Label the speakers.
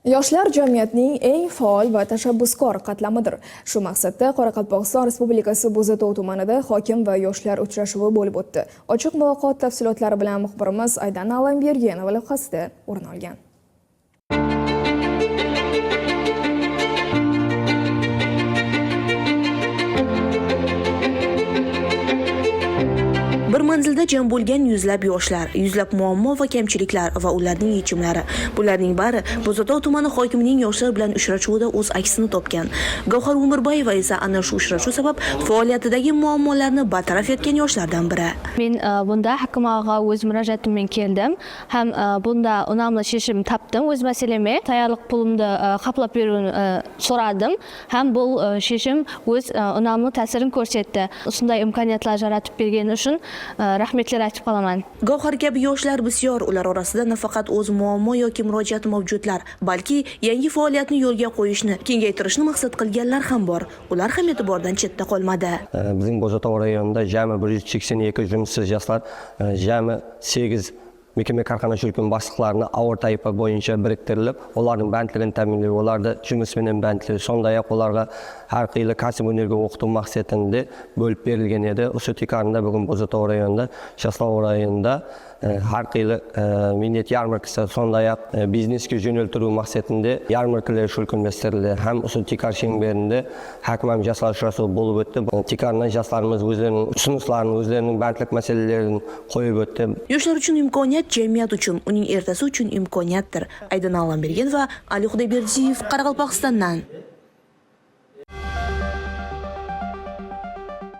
Speaker 1: Yoshlar jamiyatning eng faol va tashabbuskor qatlamidir. Shu maqsadda Qoraqalpog'iston Respublikasi Bo'zatov tumanida hokim va yoshlar uchrashuvi bo'lib o'tdi. Ochiq muloqot tafsilotlari bilan muxbirimiz Aydana Alambergenova lavhasida o'rin olgan.
Speaker 2: Bir manzilda jam bo'lgan yuzlab yoshlar, yuzlab muammo va kamchiliklar va ularning yechimlari. Bularning bari Bo'zatov tumani hokimining yoshlar bilan uchrashuvida o'z aksini topgan. Gavhar Umurbayeva esa ana shu uchrashuv sabab faoliyatidagi muammolarni bartaraf etgan yoshlardan biri.
Speaker 3: Men bunda hakim og'a o'z murojaatimмен keldim. Ham bunda unamli shishim topdim. O'z masalamga tayyorlik pulimni qaplab beruvini so'radim. Ham bu shishim o'z unamli ta'sirini ko'rsatdi. Shunday imkoniyatlar yaratib bergani uchun rahmatlar aytib qolaman.
Speaker 2: Gavhar kabi yoshlar bisyor, ular orasida nafaqat o'z muammo yoki murojaat mavjudlar, balki yangi faoliyatni yo'lga qo'yishni, kengaytirishni maqsad qilganlar ham bor. Ular ham e'tibordan chetda qolmadi.
Speaker 4: Bizning Bo'zatov rayonida jami 182 жұмыссыз yoshlar, jami 8 mekeme karxana shirkun boshliqlarini avor taifa bo'yicha biriktirilib, ularning bandligini ta'minlash, ularda жұмыс bilan bandlash, sonday-ақ ularga har xil kasb hunarga o'qituv maqsadida bo'lib berilgan edi. O'sha tikarında bugun Bo'zatov rayonida, Shaslov rayonida har xil millat yarmarkasi, sonday-ақ biznesga jo'naltiruv maqsadida yarmarkalar shirkunlashtirildi. Ham o'sha tikar shengberinde hakmam yoshlar uchrashuvi bo'lib o'tdi. Tikarda yoshlarimiz o'zlarining usunuslarini, o'zlarining bandlik masalalarini qo'yib o'tdi.
Speaker 2: Yoshlar uchun imkoniyat jamiyat uchun, uning ertasi uchun imkoniyatdir. Aydana Alambergenova, Ali Xudoyberdiyev, Qoraqalpog'istondan.